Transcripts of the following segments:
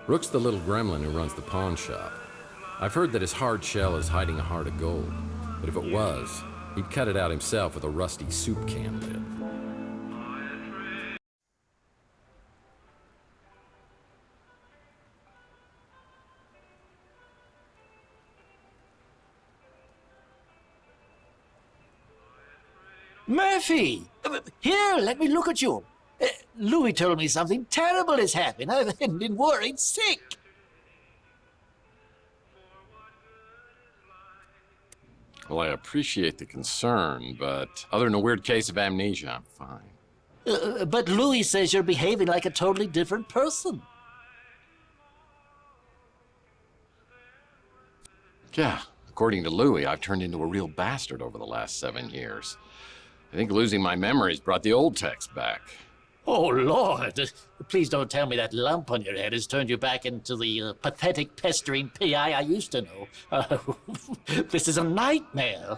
Rook's the little gremlin who runs the pawn shop. I've heard that his hard shell is hiding a heart of gold, but if it was, he'd cut it out himself with a rusty soup can lid. Murphy! Here, let me look at you. Louis told me something terrible has happened. I've been worried sick. Well, I appreciate the concern, but other than a weird case of amnesia, I'm fine. But Louis says you're behaving like a totally different person. Yeah, according to Louis, I've turned into a real bastard over the last 7 years. I think losing my memories brought the old text back. Oh, Lord. Please don't tell me that lump on your head has turned you back into the pathetic, pestering P.I. I used to know. This is a nightmare.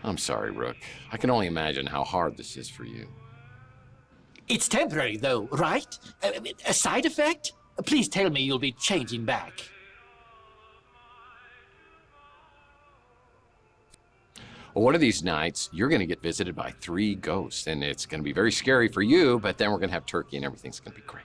I'm sorry, Rook. I can only imagine how hard this is for you. It's temporary, though, right? A side effect? Please tell me you'll be changing back. Well, one of these nights, you're going to get visited by 3 ghosts, and it's going to be very scary for you, but then we're going to have turkey and everything's going to be great.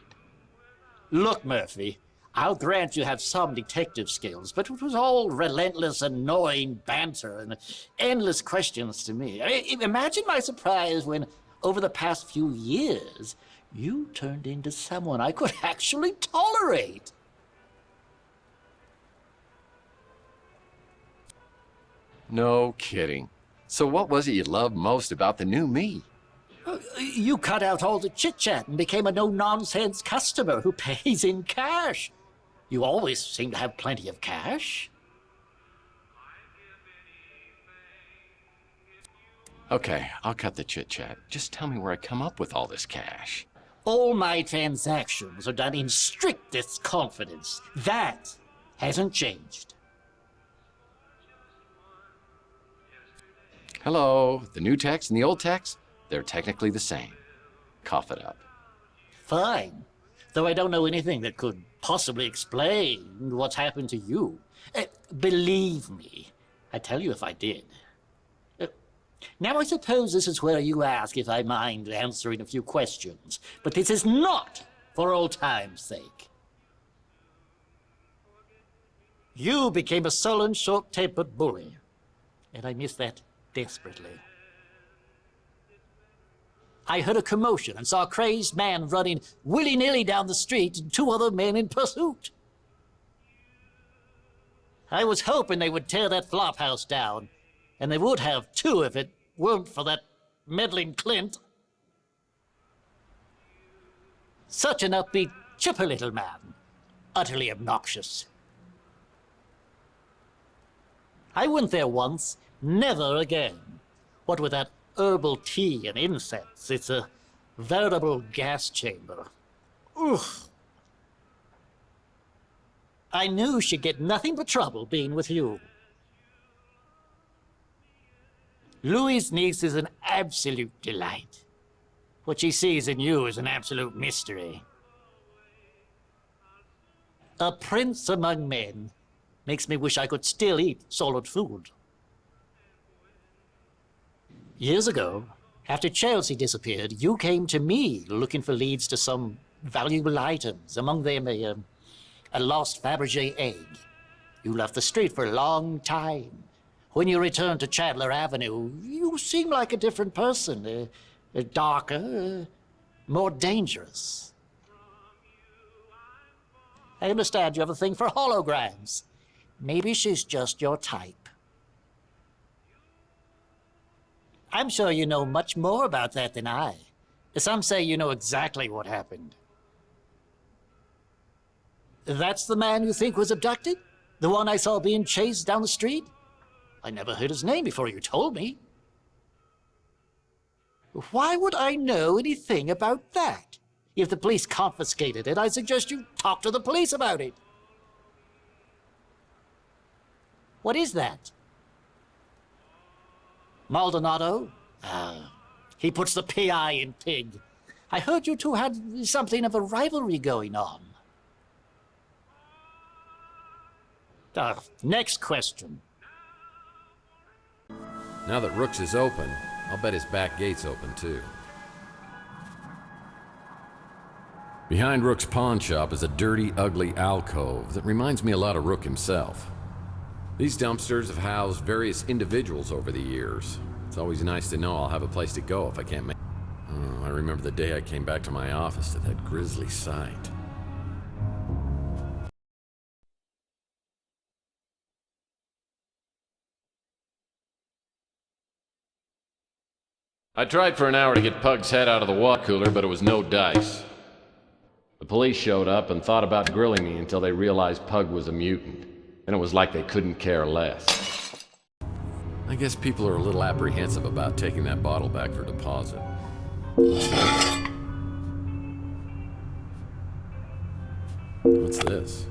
Look, Murphy, I'll grant you have some detective skills, but it was all relentless, annoying banter and endless questions to me. Imagine my surprise when, over the past few years, you turned into someone I could actually tolerate. No kidding. So what was it you loved most about the new me? You cut out all the chit-chat and became a no-nonsense customer who pays in cash. You always seem to have plenty of cash. Okay, I'll cut the chit-chat. Just tell me where I come up with all this cash. All my transactions are done in strictest confidence. That hasn't changed. Hello, the new text and the old text, they're technically the same. Cough it up. Fine. Though I don't know anything that could possibly explain what's happened to you. Believe me, I'd tell you if I did. Now I suppose this is where you ask if I mind answering a few questions, but this is not for old time's sake. You became a sullen, short-tempered bully, and I miss that desperately. I heard a commotion and saw a crazed man running willy-nilly down the street and 2 other men in pursuit. I was hoping they would tear that flophouse down, and they would have too if it weren't for that meddling Clint. Such an upbeat, chipper little man. Utterly obnoxious. I went there once. Never again. What with that herbal tea and incense, it's a veritable gas chamber. Oof. I knew she'd get nothing but trouble being with you. Louis' niece is an absolute delight. What she sees in you is an absolute mystery. A prince among men makes me wish I could still eat solid food. Years ago, after Chelsea disappeared, you came to me looking for leads to some valuable items, among them a lost Fabergé egg. You left the street for a long time. When you returned to Chandler Avenue, you seemed like a different person, darker, more dangerous. I understand you have a thing for holograms. Maybe she's just your type. I'm sure you know much more about that than I. Some say you know exactly what happened. That's the man you think was abducted? The one I saw being chased down the street? I never heard his name before you told me. Why would I know anything about that? If the police confiscated it, I suggest you talk to the police about it. What is that? Maldonado? He puts the PI in pig. I heard you two had something of a rivalry going on. Next question. Now that Rook's is open, I'll bet his back gate's open too. Behind Rook's pawn shop is a dirty, ugly alcove that reminds me a lot of Rook himself. These dumpsters have housed various individuals over the years. It's always nice to know I'll have a place to go if I can't make... Oh, I remember the day I came back to my office to that grisly sight. I tried for an hour to get Pug's head out of the water cooler, but it was no dice. The police showed up and thought about grilling me until they realized Pug was a mutant. Then it was like they couldn't care less. I guess people are a little apprehensive about taking that bottle back for deposit. What's this?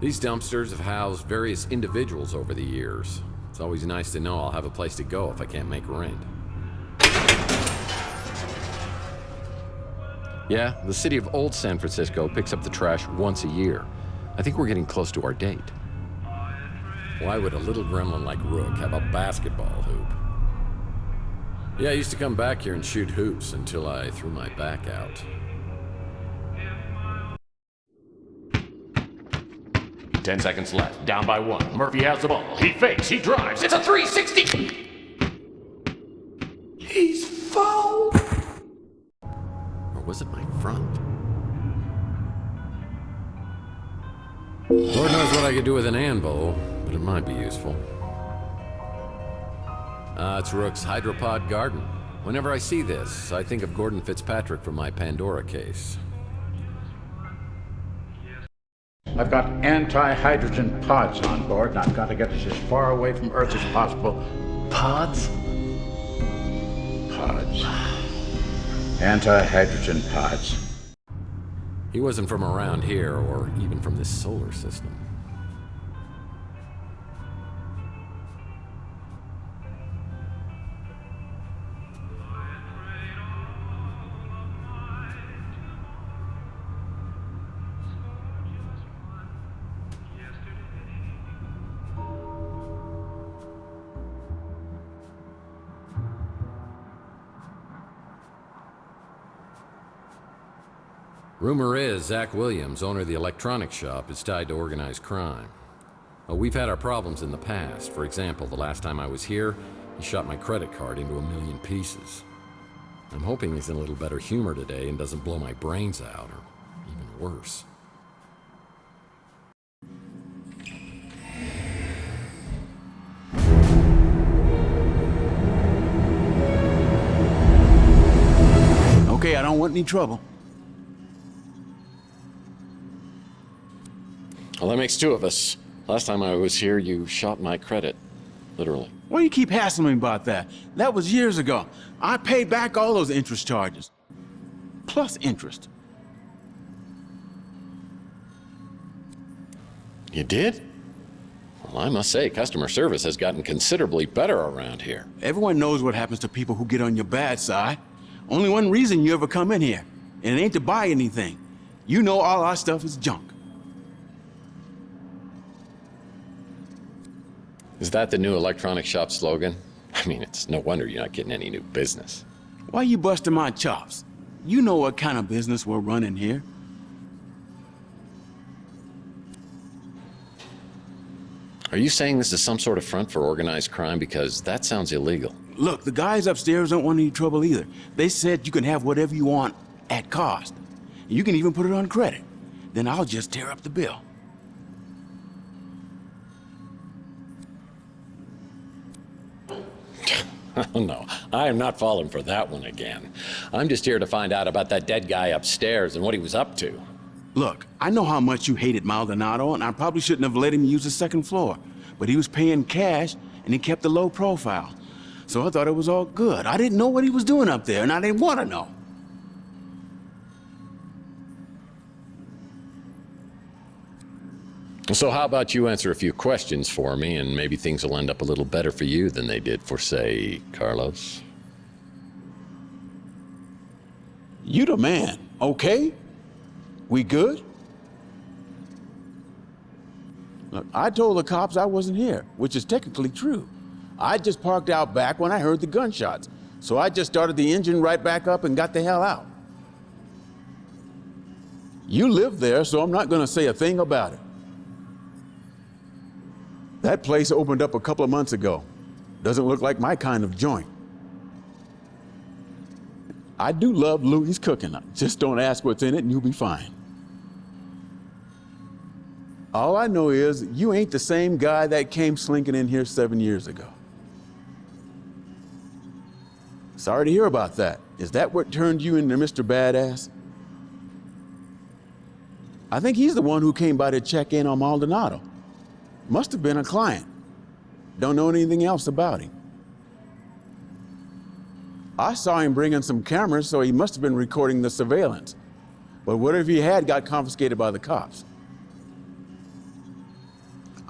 These dumpsters have housed various individuals over the years. It's always nice to know I'll have a place to go if I can't make rent. Yeah, the city of Old San Francisco picks up the trash once a year. I think we're getting close to our date. Why would a little gremlin like Rook have a basketball hoop? Yeah, I used to come back here and shoot hoops until I threw my back out. Ten seconds left. Down by one. Murphy has the ball. He fakes. He drives. It's a 360. He's foul. Or was it my front? Lord knows what I could do with an anvil, but it might be useful. It's Rook's hydropod garden. Whenever I see this, I think of Gordon Fitzpatrick from my Pandora case. I've got anti-hydrogen pods on board, and I've got to get us as far away from Earth as possible. Pods? Pods. Anti-hydrogen pods. He wasn't from around here, or even from this solar system. Rumor is Zach Williams, owner of the electronics shop, is tied to organized crime. We've had our problems in the past. For example, the last time I was here, he shot my credit card into 1,000,000 pieces. I'm hoping he's in a little better humor today and doesn't blow my brains out, or even worse. Okay, I don't want any trouble. Well, that makes two of us. Last time I was here, you shot my credit. Literally. Why do you keep hassling me about that? That was years ago. I paid back all those interest charges. Plus interest. You did? Well, I must say, customer service has gotten considerably better around here. Everyone knows what happens to people who get on your bad side. Only one reason you ever come in here, and it ain't to buy anything. You know all our stuff is junk. Is that the new electronic shop slogan? I mean, it's no wonder you're not getting any new business. Why you busting my chops? You know what kind of business we're running here. Are you saying this is some sort of front for organized crime? Because that sounds illegal. Look, the guys upstairs don't want any trouble either. They said you can have whatever you want at cost. You can even put it on credit. Then I'll just tear up the bill. Oh, no, I am not falling for that one again. I'm just here to find out about that dead guy upstairs and what he was up to. Look, I know how much you hated Maldonado, and I probably shouldn't have let him use the second floor. But he was paying cash, and he kept a low profile. So I thought it was all good. I didn't know what he was doing up there, and I didn't want to know. So how about you answer a few questions for me, and maybe things will end up a little better for you than they did for, say, Carlos? You the man, okay? We good? Look, I told the cops I wasn't here, which is technically true. I just parked out back when I heard the gunshots, so I just started the engine right back up and got the hell out. You live there, so I'm not gonna say a thing about it. That place opened up a couple of months ago. Doesn't look like my kind of joint. I do love Louie's cooking. Just don't ask what's in it and you'll be fine. All I know is you ain't the same guy that came slinking in here 7 years ago. Sorry to hear about that. Is that what turned you into Mr. Badass? I think he's the one who came by to check in on Maldonado. Must have been a client. Don't know anything else about him. I saw him bring in some cameras, so he must have been recording the surveillance. But whatever he had got confiscated by the cops.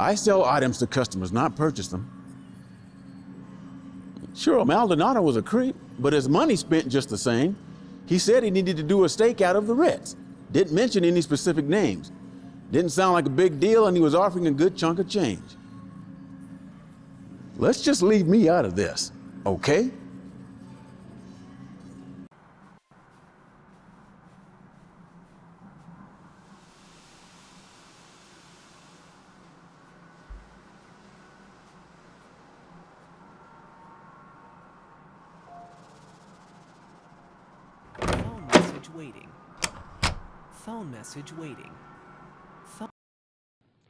I sell items to customers, not purchase them. Sure, Maldonado was a creep, but his money spent just the same. He said he needed to do a stakeout of the Ritz. Didn't mention any specific names. Didn't sound like a big deal, and he was offering a good chunk of change. Let's just leave me out of this, okay? Phone message waiting. Phone message waiting.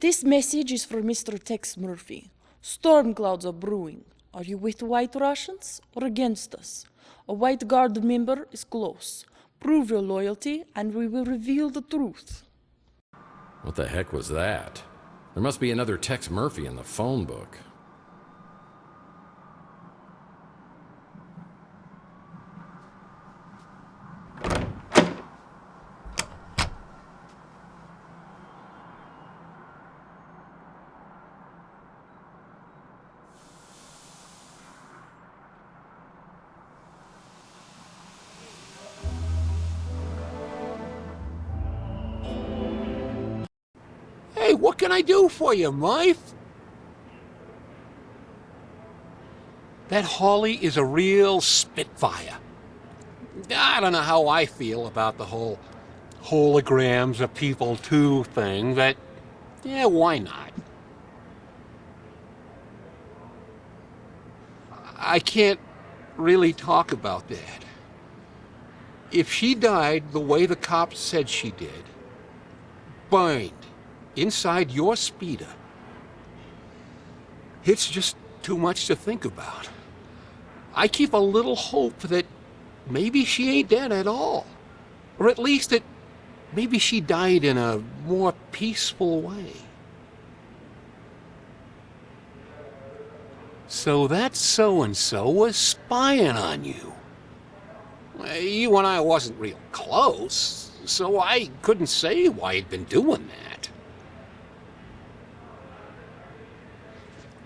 This message is for Mr. Tex Murphy. Storm clouds are brewing. Are you with White Russians or against us? A White Guard member is close. Prove your loyalty and we will reveal the truth. What the heck was that? There must be another Tex Murphy in the phone book. Hey, what can I do for you, Murph? That Holly is a real spitfire. I don't know how I feel about the whole holograms of people too thing, but yeah, why not? I can't really talk about that. If she died the way the cops said she did, burned inside your speeder, it's just too much to think about. I keep a little hope that maybe she ain't dead at all. Or at least that maybe she died in a more peaceful way. So that so-and-so was spying on you. You and I wasn't real close, so I couldn't say why he'd been doing that.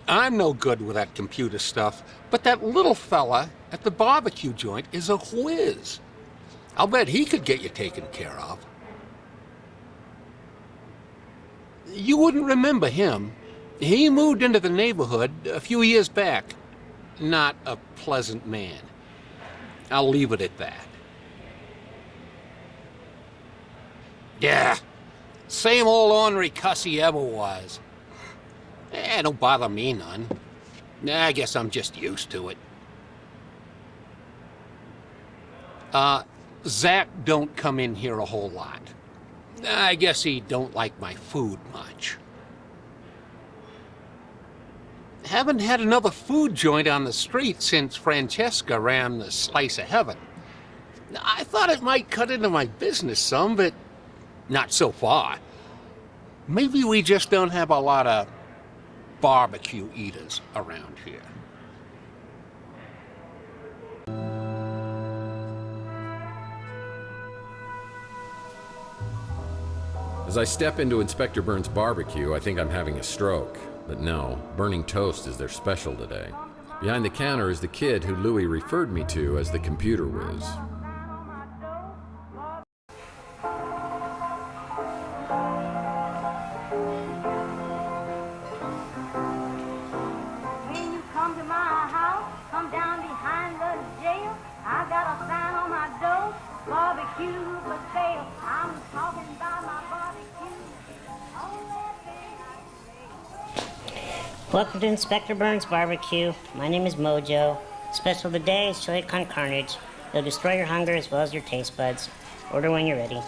I'm no good with that computer stuff, but that little fella at the barbecue joint is a whiz. I'll bet he could get you taken care of. You wouldn't remember him. He moved into the neighborhood a few years back. Not a pleasant man. I'll leave it at that. Yeah, same old ornery cuss he ever was. Don't bother me none. I guess I'm just used to it. Zach don't come in here a whole lot. I guess he don't like my food much. Haven't had another food joint on the street since Francesca ran the Slice of Heaven. I thought it might cut into my business some, but not so far. Maybe we just don't have a lot of barbecue eaters around here. As I step into Inspector Burns' barbecue, I think I'm having a stroke. But no, burning toast is their special today. Behind the counter is the kid who Louis referred me to as the computer whiz. When you come to my house, come down behind the jail. I got a sign on my door, barbecue for sale. I'm talking about my barbecue. Welcome to Inspector Burns' Barbecue. My name is Mojo. Special of the day is chili con carnage. It'll destroy your hunger as well as your taste buds. Order when you're ready.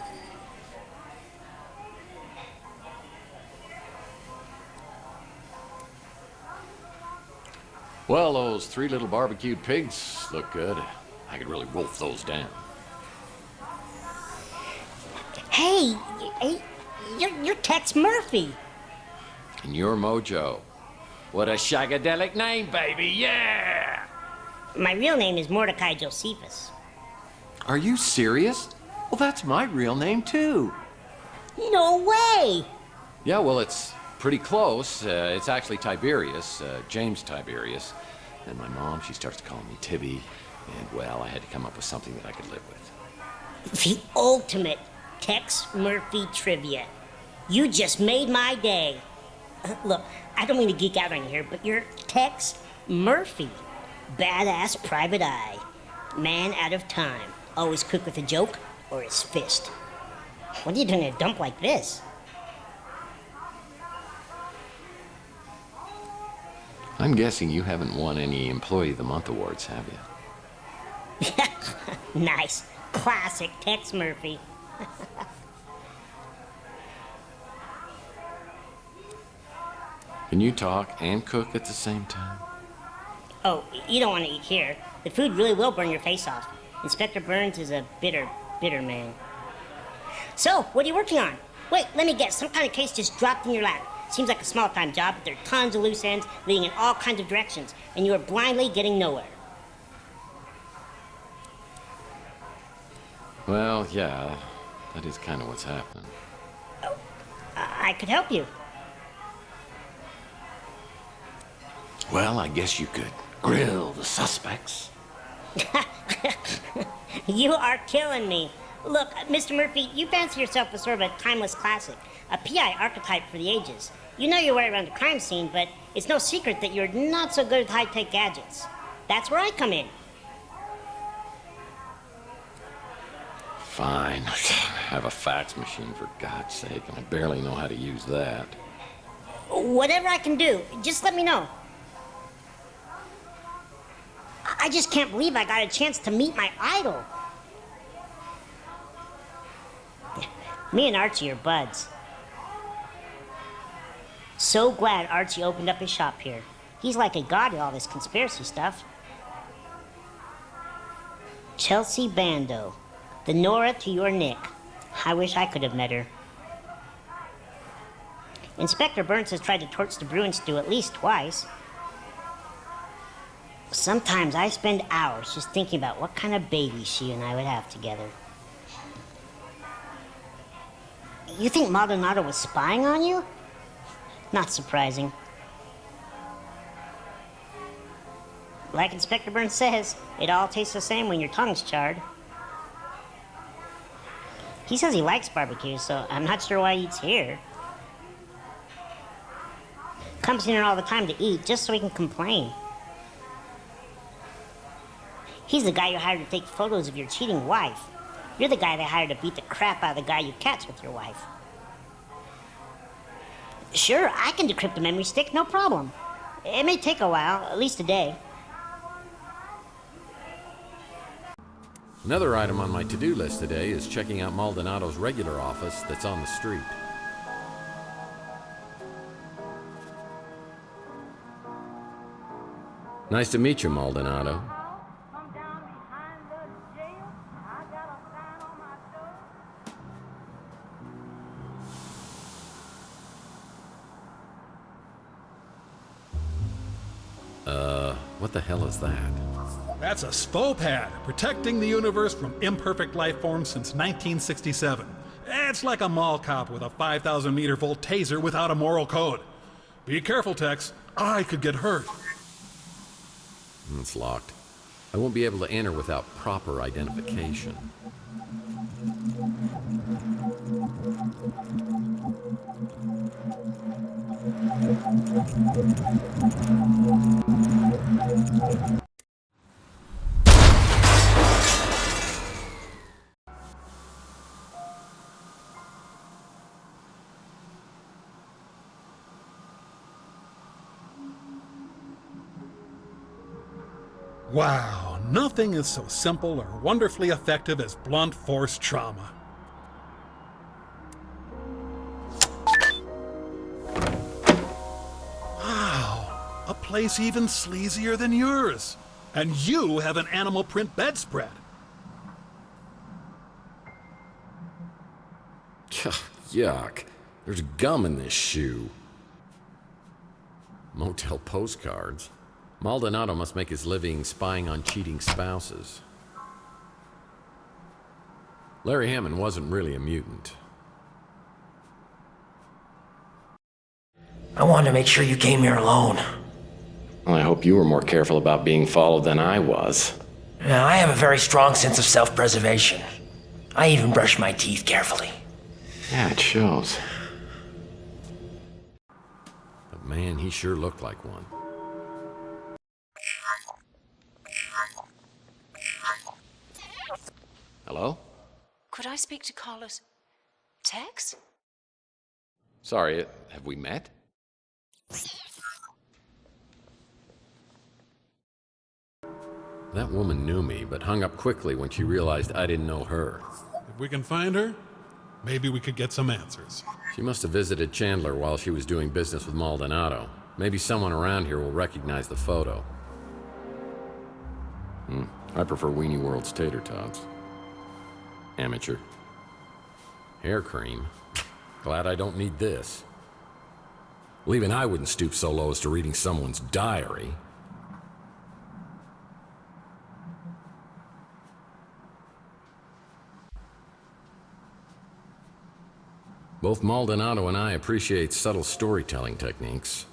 Well, those 3 little barbecued pigs look good. I could really wolf those down. Hey, you're Tex Murphy. And you're Mojo. What a shagadelic name, baby, yeah! My real name is Mordecai Josephus. Are you serious? Well, that's my real name, too. No way! Yeah, well, it's pretty close. It's actually Tiberius, James Tiberius. And my mom, she starts to call me Tibby. And, well, I had to come up with something that I could live with. The ultimate Tex Murphy trivia. You just made my day. Look, I don't mean to geek out on you here, but you're Tex Murphy. Badass private eye. Man out of time. Always quick with a joke or his fist. What are you doing in a dump like this? I'm guessing you haven't won any Employee of the Month awards, have you? Nice. Classic Tex Murphy. Can you talk and cook at the same time? Oh, you don't want to eat here. The food really will burn your face off. Inspector Burns is a bitter man. So, what are you working on? Wait, let me guess. Some kind of case just dropped in your lap. Seems like a small-time job, but there are tons of loose ends leading in all kinds of directions, and you are blindly getting nowhere. Well, yeah, that is kind of what's happening. Oh, I could help you. Well, I guess you could grill the suspects. You are killing me. Look, Mr. Murphy, you fancy yourself as sort of a timeless classic, a PI archetype for the ages. You know your way around the crime scene, but it's no secret that you're not so good at high-tech gadgets. That's where I come in. Fine. I have a fax machine, for God's sake, and I barely know how to use that. Whatever I can do, just let me know. I just can't believe I got a chance to meet my idol. Me and Archie are buds. So glad Archie opened up his shop here. He's like a god at all this conspiracy stuff. Chelsea Bando, the Nora to your Nick. I wish I could have met her. Inspector Burns has tried to torch the Bruin stew at least twice. Sometimes I spend hours just thinking about what kind of baby she and I would have together. You think Maldonado was spying on you? Not surprising. Like Inspector Burns says, it all tastes the same when your tongue's charred. He says he likes barbecue, so I'm not sure why he eats here. Comes in here all the time to eat, just so he can complain. He's the guy you hired to take photos of your cheating wife. You're the guy they hired to beat the crap out of the guy you catch with your wife. Sure, I can decrypt a memory stick, no problem. It may take a while, at least a day. Another item on my to-do list today is checking out Maldonado's regular office that's on the street. Nice to meet you, Maldonado. What the hell is that? That's a SPO pad, protecting the universe from imperfect life forms since 1967. It's like a mall cop with a 5,000 meter volt taser without a moral code. Be careful, Tex. I could get hurt. It's locked. I won't be able to enter without proper identification. Wow, nothing is so simple or wonderfully effective as blunt force trauma. Wow, a place even sleazier than yours. And you have an animal print bedspread. Yuck. There's gum in this shoe. Motel postcards. Maldonado must make his living spying on cheating spouses. Larry Hammond wasn't really a mutant. I wanted to make sure you came here alone. Well, I hope you were more careful about being followed than I was. Now, I have a very strong sense of self-preservation. I even brush my teeth carefully. Yeah, it shows. But man, he sure looked like one. Hello? Could I speak to Carlos? Tex? Sorry, have we met? That woman knew me, but hung up quickly when she realized I didn't know her. If we can find her, maybe we could get some answers. She must have visited Chandler while she was doing business with Maldonado. Maybe someone around here will recognize the photo. I prefer Weenie World's tater tots. Amateur. Hair cream. Glad I don't need this. Well, even I wouldn't stoop so low as to reading someone's diary. Both Maldonado and I appreciate subtle storytelling techniques.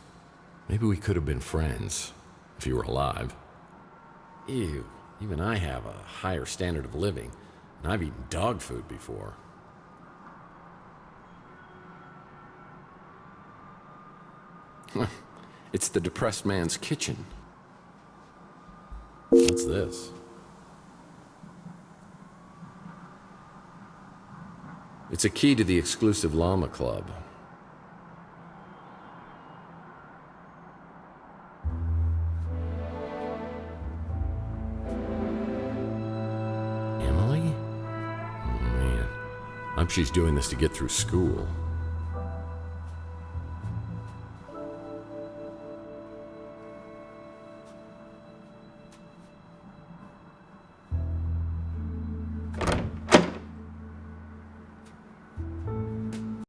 Maybe we could have been friends, if you were alive. Ew, even I have a higher standard of living, and I've eaten dog food before. It's the depressed man's kitchen. What's this? It's a key to the exclusive llama club. Emily? Oh man, I hope she's doing this to get through school.